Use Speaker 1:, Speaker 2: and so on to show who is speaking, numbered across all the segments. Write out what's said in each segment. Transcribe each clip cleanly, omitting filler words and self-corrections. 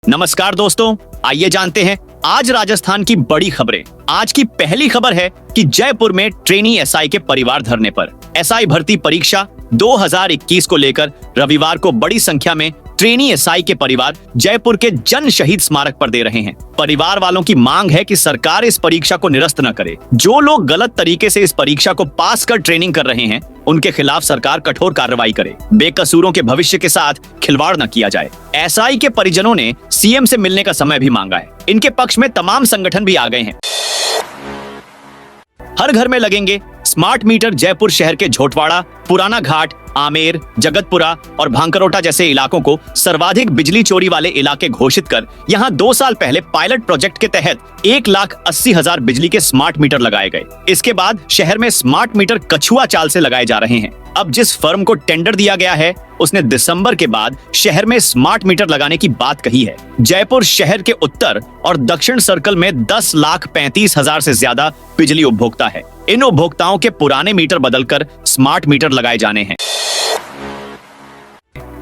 Speaker 1: नमस्कार दोस्तों, आइए जानते हैं आज राजस्थान की बड़ी खबरें। आज की पहली खबर है कि जयपुर में ट्रेनी एसआई के परिवार धरने पर। एसआई भर्ती परीक्षा 2021 को लेकर रविवार को बड़ी संख्या में ट्रेनी एसआई के परिवार जयपुर के जन शहीद स्मारक पर दे रहे हैं। परिवार वालों की मांग है कि सरकार इस परीक्षा को निरस्त न करे। जो लोग गलत तरीके से इस परीक्षा को पास कर ट्रेनिंग कर रहे हैं, उनके खिलाफ सरकार कठोर कार्रवाई करे। बेकसूरों के भविष्य के साथ खिलवाड़ न किया जाए। एसआई के परिजनों ने सीएम से मिलने का समय भी मांगा है। इनके पक्ष में तमाम संगठन भी आ गए हैं। हर घर में लगेंगे स्मार्ट मीटर। जयपुर शहर के झोटवाड़ा, पुराना घाट, आमेर, जगतपुरा और भांकरोटा जैसे इलाकों को सर्वाधिक बिजली चोरी वाले इलाके घोषित कर यहां 2 साल पहले पायलट प्रोजेक्ट के तहत 1,80,000 बिजली के स्मार्ट मीटर लगाए गए। इसके बाद शहर में स्मार्ट मीटर कछुआ चाल से लगाए जा रहे हैं। अब जिस फर्म को टेंडर दिया गया है, उसने दिसंबर के बाद शहर में स्मार्ट मीटर लगाने की बात कही है। जयपुर शहर के उत्तर और दक्षिण सर्कल में 10,35,000 से ज्यादा बिजली उपभोक्ता है। इन उपभोक्ताओं के पुराने मीटर बदलकर स्मार्ट मीटर लगाए जाने हैं।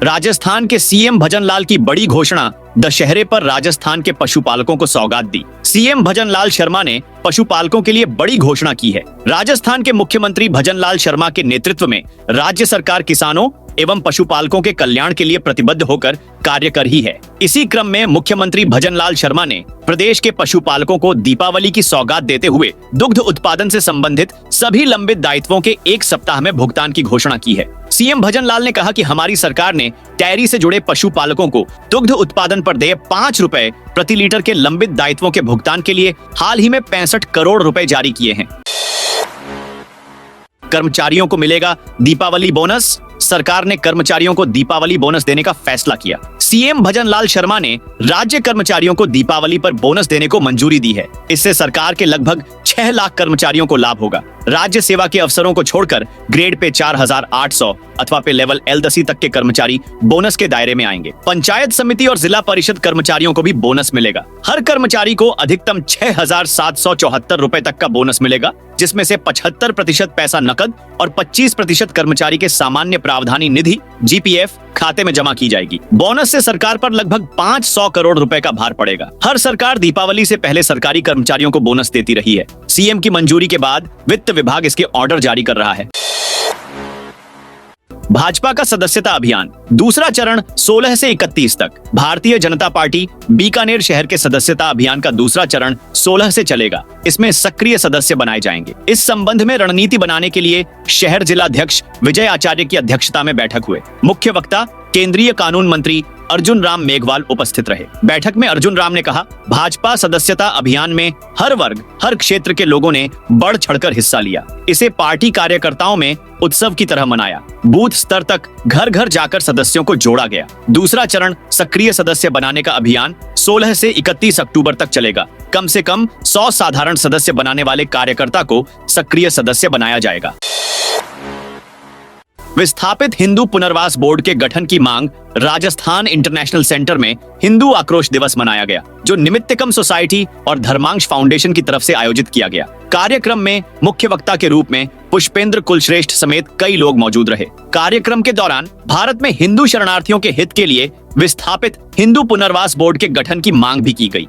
Speaker 1: राजस्थान के सीएम भजनलाल की बड़ी घोषणा। दशहरे पर राजस्थान के पशुपालकों को सौगात दी। सीएम भजनलाल शर्मा ने पशुपालकों के लिए बड़ी घोषणा की है। राजस्थान के मुख्यमंत्री भजनलाल शर्मा के नेतृत्व में राज्य सरकार किसानों एवं पशुपालकों के कल्याण के लिए प्रतिबद्ध होकर कार्य कर रही है। इसी क्रम में मुख्यमंत्री भजनलाल शर्मा ने प्रदेश के पशुपालकों को दीपावली की सौगात देते हुए दुग्ध उत्पादन से संबंधित सभी लंबित दायित्वों के 1 सप्ताह में भुगतान की घोषणा की है। सीएम भजनलाल ने कहा कि हमारी सरकार ने डेयरी से जुड़े पशुपालकों को दुग्ध उत्पादन पर देय 5 रुपए प्रति लीटर के लंबित दायित्वों के भुगतान के लिए हाल ही में 65 करोड़ रुपए जारी किए हैं। कर्मचारियों को मिलेगा दीपावली बोनस। सरकार ने कर्मचारियों को दीपावली बोनस देने का फैसला किया। सीएम भजनलाल शर्मा ने राज्य कर्मचारियों को दीपावली पर बोनस देने को मंजूरी दी है। इससे सरकार के लगभग 6 लाख कर्मचारियों को लाभ होगा। राज्य सेवा के अफसरों को छोड़कर ग्रेड पे 4,800 अथवा पे लेवल L10 तक के कर्मचारी बोनस के दायरे में आएंगे। पंचायत समिति और जिला परिषद कर्मचारियों को भी बोनस मिलेगा। हर कर्मचारी को अधिकतम 6,774 रुपए तक का बोनस मिलेगा, जिसमें से 75% पैसा नकद और 25% कर्मचारी के सामान्य प्रावधानी निधि GPF खाते में जमा की जाएगी। बोनस से सरकार पर लगभग 500 करोड़ रुपए का भार पड़ेगा। हर सरकार दीपावली से पहले सरकारी कर्मचारियों को बोनस देती रही है। सीएम की मंजूरी के बाद वित्त विभाग इसके ऑर्डर जारी कर रहा है। भाजपा का सदस्यता अभियान दूसरा चरण 16 से 31 तक। भारतीय जनता पार्टी बीकानेर शहर के सदस्यता अभियान का दूसरा चरण 16 से चलेगा। इसमें सक्रिय सदस्य बनाए जाएंगे। इस संबंध में रणनीति बनाने के लिए शहर जिलाध्यक्ष विजय आचार्य की अध्यक्षता में बैठक हुए। मुख्य वक्ता केंद्रीय कानून मंत्री अर्जुन राम मेघवाल उपस्थित रहे। बैठक में अर्जुन राम ने कहा, भाजपा सदस्यता अभियान में हर वर्ग, हर क्षेत्र के लोगों ने बढ़ चढ़कर हिस्सा लिया। इसे पार्टी कार्यकर्ताओं में उत्सव की तरह मनाया। बूथ स्तर तक घर घर जाकर सदस्यों को जोड़ा गया। दूसरा चरण सक्रिय सदस्य बनाने का अभियान 16 से 31 अक्टूबर तक चलेगा। कम से कम 100 साधारण सदस्य बनाने वाले कार्यकर्ता को सक्रिय सदस्य बनाया जाएगा। विस्थापित हिंदू पुनर्वास बोर्ड के गठन की मांग। राजस्थान इंटरनेशनल सेंटर में हिंदू आक्रोश दिवस मनाया गया, जो निमित्तकम सोसाइटी और धर्मांश फाउंडेशन की तरफ से आयोजित किया गया। कार्यक्रम में मुख्य वक्ता के रूप में पुष्पेंद्र कुलश्रेष्ठ समेत कई लोग मौजूद रहे। कार्यक्रम के दौरान भारत में हिंदू शरणार्थियों के हित के लिए विस्थापित हिंदू पुनर्वास बोर्ड के गठन की मांग भी की गई।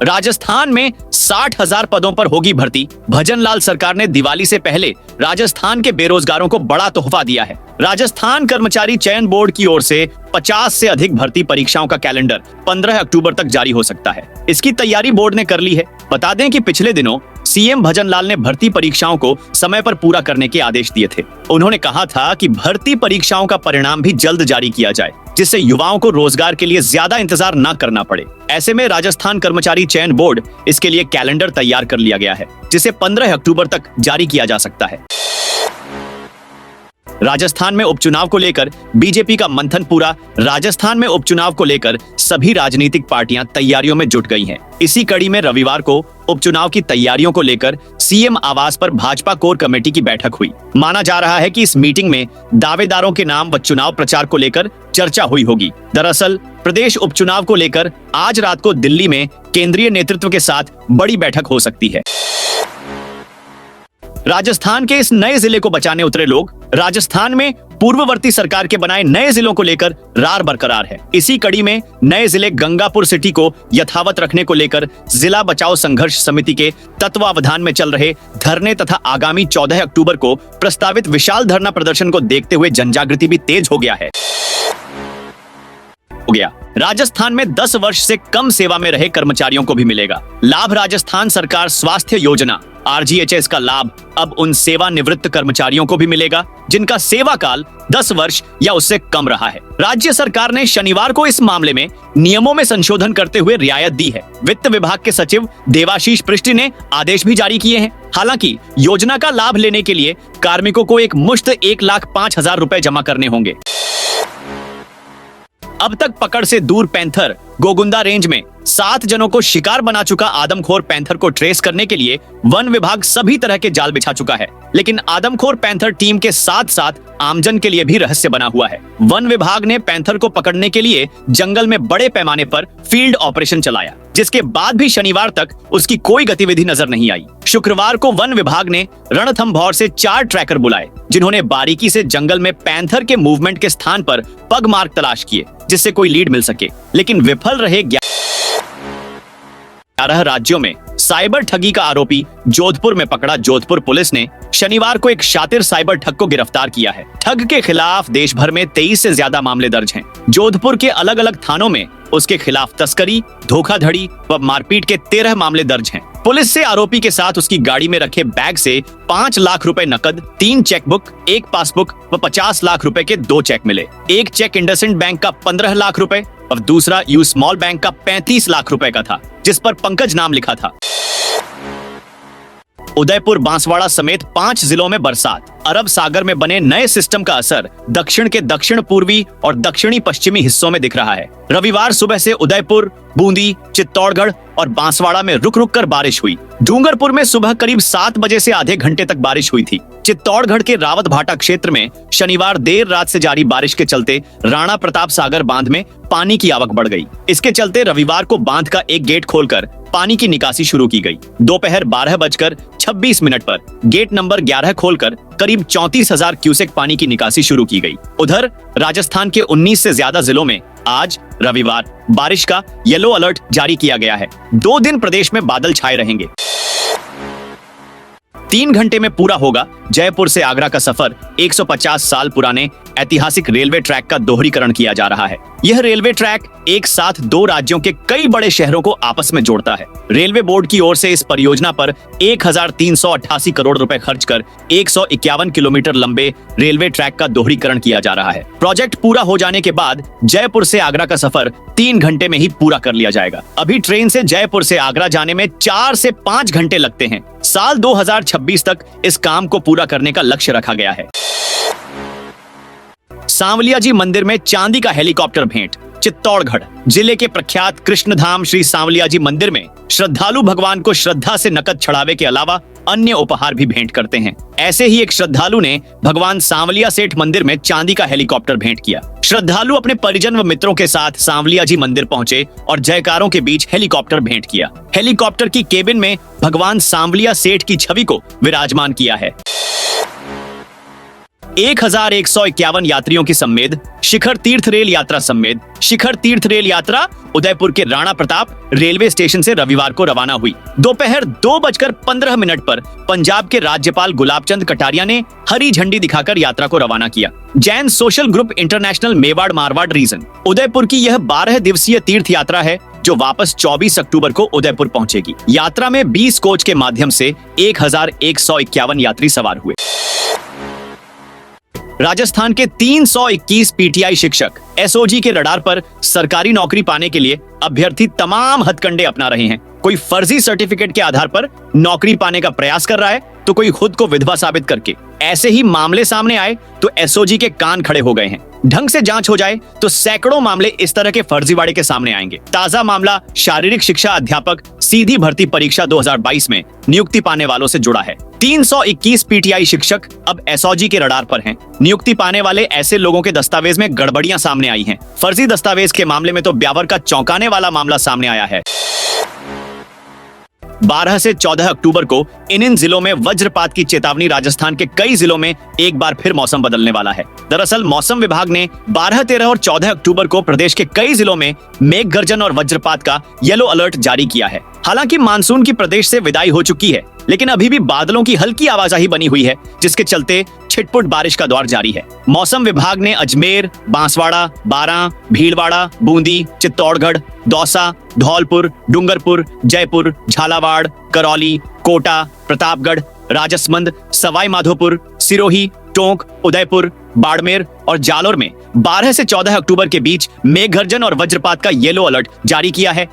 Speaker 1: राजस्थान में 60,000 पदों पर होगी भर्ती। भजनलाल सरकार ने दिवाली से पहले राजस्थान के बेरोजगारों को बड़ा तोहफा दिया है। राजस्थान कर्मचारी चयन बोर्ड की ओर से 50 से अधिक भर्ती परीक्षाओं का कैलेंडर 15 अक्टूबर तक जारी हो सकता है। इसकी तैयारी बोर्ड ने कर ली है। बता दें कि पिछले दिनों सीएम भजनलाल ने भर्ती परीक्षाओं को समय पर पूरा करने के आदेश दिए थे। उन्होंने कहा था कि भर्ती परीक्षाओं का परिणाम भी जल्द जारी किया जाए, जिससे युवाओं को रोजगार के लिए ज्यादा इंतजार न करना पड़े। ऐसे में राजस्थान कर्मचारी चयन बोर्ड इसके लिए कैलेंडर तैयार कर लिया गया है, जिसे 15 अक्टूबर तक जारी किया जा सकता है। राजस्थान में उपचुनाव को लेकर बीजेपी का मंथन पूरा। राजस्थान में उपचुनाव को लेकर सभी राजनीतिक पार्टियां तैयारियों में जुट गई हैं। इसी कड़ी में रविवार को उपचुनाव की तैयारियों को लेकर सीएम आवास पर भाजपा कोर कमेटी की बैठक हुई। माना जा रहा है कि इस मीटिंग में दावेदारों के नाम व चुनाव प्रचार को लेकर चर्चा हुई होगी। दरअसल प्रदेश उपचुनाव को लेकर आज रात को दिल्ली में केंद्रीय नेतृत्व के साथ बड़ी बैठक हो सकती है। राजस्थान के इस नए जिले को बचाने उतरे लोग राजस्थान में पूर्ववर्ती सरकार के बनाए नए जिलों को लेकर रार बरकरार है। इसी कड़ी में नए जिले गंगापुर सिटी को यथावत रखने को लेकर जिला बचाओ संघर्ष समिति के तत्वावधान में चल रहे धरने तथा आगामी 14 अक्टूबर को प्रस्तावित विशाल धरना प्रदर्शन को देखते हुए जनजागृति भी तेज हो गया। राजस्थान में 10 वर्ष से कम सेवा में रहे कर्मचारियों को भी मिलेगा लाभ। राजस्थान सरकार स्वास्थ्य योजना RGHS का लाभ अब उन सेवानिवृत्त कर्मचारियों को भी मिलेगा जिनका सेवा काल 10 वर्ष या उससे कम रहा है। राज्य सरकार ने शनिवार को इस मामले में नियमों में संशोधन करते हुए रियायत दी है। वित्त विभाग के सचिव देवाशीष पृष्टि ने आदेश भी जारी किए हैं। हालांकि योजना का लाभ लेने के लिए कार्मिकों को एक मुश्त 1,05,000 रुपए जमा करने होंगे। अब तक पकड़ से दूर पैंथर। गोगुंदा रेंज में 7 जनों को शिकार बना चुका आदमखोर पैंथर को ट्रेस करने के लिए वन विभाग सभी तरह के जाल बिछा चुका है, लेकिन आदमखोर पैंथर टीम के साथ साथ आमजन के लिए भी रहस्य बना हुआ है। वन विभाग ने पैंथर को पकड़ने के लिए जंगल में बड़े पैमाने पर फील्ड ऑपरेशन चलाया, जिसके बाद भी शनिवार तक उसकी कोई गतिविधि नजर नहीं आई। शुक्रवार को वन विभाग ने रणथंभौर से 4 ट्रैकर बुलाए, जिन्होंने बारीकी से जंगल में पैंथर के मूवमेंट के स्थान पर पग मार्क तलाश किए, जिससे कोई लीड मिल सके, लेकिन विफल रहे। 11 राज्यों में साइबर ठगी का आरोपी जोधपुर में पकड़ा। जोधपुर पुलिस ने शनिवार को एक शातिर साइबर ठग को गिरफ्तार किया है। ठग के खिलाफ देश भर में 23 से ज्यादा मामले दर्ज हैं। जोधपुर के अलग अलग थानों में उसके खिलाफ तस्करी, धोखाधड़ी व मारपीट के 13 मामले दर्ज हैं। पुलिस से आरोपी के साथ उसकी गाड़ी में रखे बैग से 5 लाख रुपए नकद, 3 चेकबुक, 1 पासबुक व 50 लाख रुपए के 2 चेक मिले। एक चेक इंडसइंड बैंक का 15 लाख रुपए और दूसरा यू स्मॉल बैंक का 35 लाख रुपए का था, जिस पर पंकज नाम लिखा था। उदयपुर, बांसवाड़ा समेत 5 जिलों में बरसात। अरब सागर में बने नए सिस्टम का असर दक्षिण के दक्षिण पूर्वी और दक्षिणी पश्चिमी हिस्सों में दिख रहा है। रविवार सुबह से उदयपुर, बूंदी, चित्तौड़गढ़ और बांसवाड़ा में रुक रुक कर बारिश हुई। डूंगरपुर में सुबह करीब 7 बजे से आधे घंटे तक बारिश हुई थी। चित्तौड़गढ़ के रावत भाटा क्षेत्र में शनिवार देर रात से जारी बारिश के चलते राणा प्रताप सागर बांध में पानी की आवक बढ़ गई। इसके चलते रविवार को बांध का एक गेट खोलकर पानी की निकासी शुरू की गई। दोपहर 12:26 पर गेट नंबर 11 खोलकर करीब 34,000 क्यूसेक पानी की निकासी शुरू की गई। उधर राजस्थान के 19 से ज्यादा जिलों में आज रविवार बारिश का येलो अलर्ट जारी किया गया है। 2 दिन प्रदेश में बादल छाए रहेंगे। 3 घंटे में पूरा होगा जयपुर से आगरा का सफर। 150 साल पुराने ऐतिहासिक रेलवे ट्रैक का दोहरीकरण किया जा रहा है। यह रेलवे ट्रैक एक साथ 2 राज्यों के कई बड़े शहरों को आपस में जोड़ता है। रेलवे बोर्ड की ओर से इस परियोजना पर 1388 करोड़ रुपए खर्च कर 151 किलोमीटर लंबे रेलवे ट्रैक का दोहरीकरण किया जा रहा है। प्रोजेक्ट पूरा हो जाने के बाद जयपुर से आगरा का सफर 3 घंटे में ही पूरा कर लिया जाएगा। अभी ट्रेन से जयपुर से आगरा जाने में 4 से 5 घंटे लगते हैं। साल 2026 तक इस काम को पूरा करने का लक्ष्य रखा गया है। सांवलिया जी मंदिर में चांदी का हेलीकॉप्टर भेंट। चित्तौड़गढ़ जिले के प्रख्यात कृष्णधाम श्री सांवलिया जी मंदिर में श्रद्धालु भगवान को श्रद्धा से नकद चढ़ावे के अलावा अन्य उपहार भी भेंट करते हैं। ऐसे ही एक श्रद्धालु ने भगवान सांवलिया सेठ मंदिर में चांदी का हेलीकॉप्टर भेंट किया। श्रद्धालु अपने परिजन व मित्रों के साथ सांवलिया जी मंदिर पहुंचे और जयकारों के बीच हेलीकॉप्टर भेंट किया। हेलीकॉप्टर की केबिन में भगवान सांवलिया सेठ की छवि को विराजमान किया है। 1151 यात्रियों की सम्मेद शिखर तीर्थ रेल यात्रा सम्मेद। शिखर तीर्थ रेल यात्रा उदयपुर के राणा प्रताप रेलवे स्टेशन से रविवार को रवाना हुई। दोपहर 2:15 पर पंजाब के राज्यपाल गुलाब चंद कटारिया ने हरी झंडी दिखाकर यात्रा को रवाना किया। Jain social group international Mewar Marwar region Udaipur की यह 12 दिवसीय तीर्थ यात्रा है, जो वापस 24 अक्टूबर को उदयपुर पहुंचेगी। यात्रा में 20 कोच के माध्यम से 1151 यात्री सवार हुए। राजस्थान के 321 पीटीआई शिक्षक एसओजी के रडार पर सरकारी नौकरी पाने के लिए अभ्यर्थी तमाम हथकंडे अपना रहे हैं। कोई फर्जी सर्टिफिकेट के आधार पर नौकरी पाने का प्रयास कर रहा है, तो कोई खुद को विधवा साबित करके। ऐसे ही मामले सामने आए तो एसओजी के कान खड़े हो गए हैं। ढंग से जांच हो जाए तो सैकड़ों मामले इस तरह के फर्जीवाड़े के सामने आएंगे। ताजा मामला शारीरिक शिक्षा अध्यापक सीधी भर्ती परीक्षा 2022 में नियुक्ति पाने वालों से जुड़ा है। 321 पीटीआई शिक्षक अब एसओजी के रडार पर हैं। नियुक्ति पाने वाले ऐसे लोगों के दस्तावेज में गड़बड़ियां सामने आई हैं। फर्जी दस्तावेज के मामले में तो ब्यावर का चौंकाने वाला मामला सामने आया है। 12 से 14 अक्टूबर को इन जिलों में वज्रपात की चेतावनी। राजस्थान के कई जिलों में एक बार फिर मौसम बदलने वाला है। दरअसल मौसम विभाग ने 12, 13 और 14 अक्टूबर को प्रदेश के कई जिलों में मेघ गर्जन और वज्रपात का येलो अलर्ट जारी किया है। हालांकि मानसून की प्रदेश से विदाई हो चुकी है, लेकिन अभी भी बादलों की हल्की आवाजाही बनी हुई है, जिसके चलते छिटपुट बारिश का दौर जारी है। मौसम विभाग ने अजमेर, बांसवाड़ा, बारां, भीलवाड़ा, बूंदी, चित्तौड़गढ़, दौसा, धौलपुर, डूंगरपुर, जयपुर, झालावाड़, करौली, कोटा, प्रतापगढ़, राजसमंद, सवाई माधोपुर, सिरोही, टोंक, उदयपुर, बाड़मेर और जालोर में 12 से 14 अक्टूबर के बीच मेघगर्जन और वज्रपात का येलो अलर्ट जारी किया है।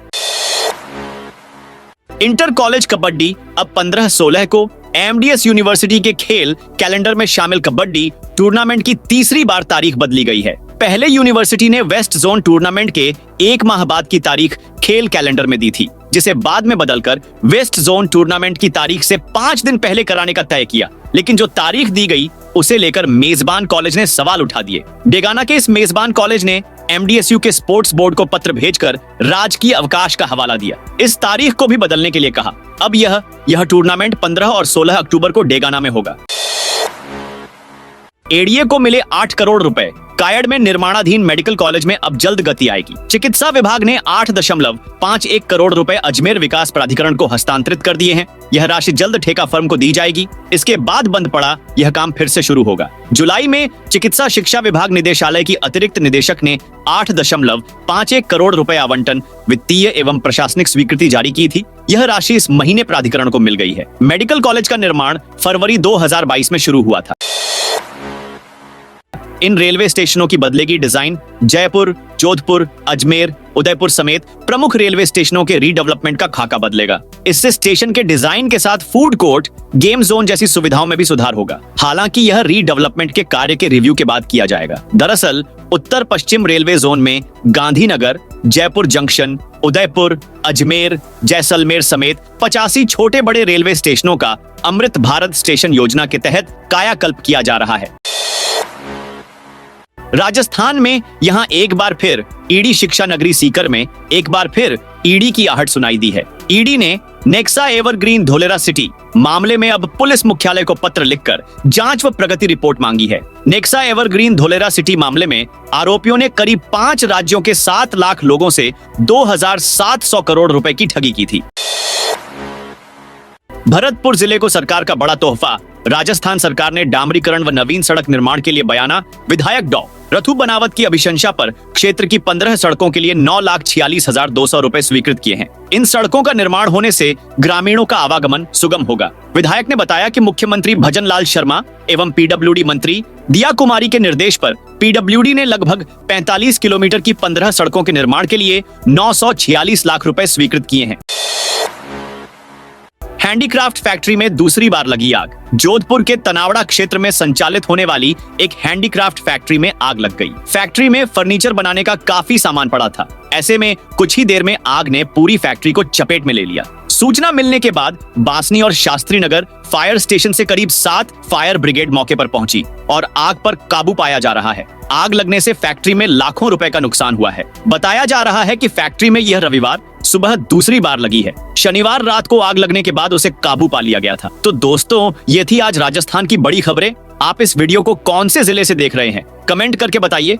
Speaker 1: इंटर कॉलेज कबड्डी अब 15-16 को एमडीएस यूनिवर्सिटी के खेल कैलेंडर में शामिल कबड्डी टूर्नामेंट की तीसरी बार तारीख बदली गई है। पहले यूनिवर्सिटी ने वेस्ट जोन टूर्नामेंट के 1 माह बाद की तारीख खेल कैलेंडर में दी थी, जिसे बाद में बदलकर वेस्ट जोन टूर्नामेंट की तारीख से 5 दिन पहले कराने का तय किया। लेकिन जो तारीख दी गई उसे लेकर मेजबान कॉलेज ने सवाल उठा दिए। डेगाना के इस मेजबान कॉलेज ने एमडीएसयू के स्पोर्ट्स बोर्ड को पत्र भेजकर राजकीय अवकाश का हवाला दिया, इस तारीख को भी बदलने के लिए कहा। अब यह टूर्नामेंट 15 और 16 अक्टूबर को डेगाना में होगा। एडीए को मिले 8 करोड़ रुपए। कायड़ में निर्माणाधीन मेडिकल कॉलेज में अब जल्द गति आएगी। चिकित्सा विभाग ने 8.51 करोड़ रुपए अजमेर विकास प्राधिकरण को हस्तांतरित कर दिए हैं। यह राशि जल्द ठेका फर्म को दी जाएगी। इसके बाद बंद पड़ा यह काम फिर से शुरू होगा। जुलाई में चिकित्सा शिक्षा विभाग निदेशालय की अतिरिक्त निदेशक ने 8.51 करोड़ रुपए आवंटन वित्तीय एवं प्रशासनिक स्वीकृति जारी की थी। यह राशि इस महीने प्राधिकरण को मिल गई है। मेडिकल कॉलेज का निर्माण फरवरी 2022 में शुरू हुआ था। इन रेलवे स्टेशनों की बदलेगी डिजाइन। जयपुर, जोधपुर, अजमेर, उदयपुर समेत प्रमुख रेलवे स्टेशनों के रीडेवलपमेंट का खाका बदलेगा। इससे स्टेशन के डिजाइन के साथ फूड कोर्ट, गेम जोन जैसी सुविधाओं में भी सुधार होगा। हालांकि यह रीडेवलपमेंट के कार्य के रिव्यू के बाद किया जाएगा। दरअसल उत्तर पश्चिम रेलवे जोन में गांधीनगर, जयपुर जंक्शन, उदयपुर, अजमेर, जैसलमेर समेत 85 छोटे बड़े रेलवे स्टेशनों का अमृत भारत स्टेशन योजना के तहत कायाकल्प किया जा रहा है। राजस्थान में यहां एक बार फिर ईडी शिक्षा नगरी सीकर में एक बार फिर ईडी की आहट सुनाई दी है। ईडी ने नेक्सा एवरग्रीन धोलेरा सिटी मामले में अब पुलिस मुख्यालय को पत्र लिखकर जांच व प्रगति रिपोर्ट मांगी है। नेक्सा एवरग्रीन धोलेरा सिटी मामले में आरोपियों ने करीब 5 राज्यों के 7 लाख लोगों से 2700 करोड़ रुपए की ठगी की थी। भरतपुर जिले को सरकार का बड़ा तोहफा। राजस्थान सरकार ने डामरीकरण व नवीन सड़क निर्माण के लिए बयाना विधायक डॉ रथु बनावत की अभिशंसा पर क्षेत्र की 15 सड़कों के लिए 9,46,200 रुपए स्वीकृत किए हैं। इन सड़कों का निर्माण होने से ग्रामीणों का आवागमन सुगम होगा। विधायक ने बताया कि मुख्यमंत्री भजन लाल शर्मा एवं पीडब्ल्यूडी मंत्री दिया कुमारी के निर्देश पर पीडब्ल्यूडी ने लगभग 45 किलोमीटर की 15 सड़कों के निर्माण के लिए 946 लाख रुपए स्वीकृत किए हैं। हैंडीक्राफ्ट फैक्ट्री में दूसरी बार लगी आग। जोधपुर के तनावड़ा क्षेत्र में संचालित होने वाली एक हैंडीक्राफ्ट फैक्ट्री में आग लग गई। फैक्ट्री में फर्नीचर बनाने का काफी सामान पड़ा था। ऐसे में कुछ ही देर में आग ने पूरी फैक्ट्री को चपेट में ले लिया। सूचना मिलने के बाद बासनी और शास्त्री नगर फायर स्टेशन से करीब 7 फायर ब्रिगेड मौके पर पहुंची और आग पर काबू पाया जा रहा है। आग लगने से फैक्ट्री में लाखों रुपए का नुकसान हुआ है। बताया जा रहा है कि फैक्ट्री में यह रविवार सुबह दूसरी बार लगी है। शनिवार रात को आग लगने के बाद उसे काबू पा लिया गया था। तो दोस्तों, ये थी आज राजस्थान की बड़ी खबरें। आप इस वीडियो को कौन से जिले से देख रहे हैं, कमेंट करके बताइए।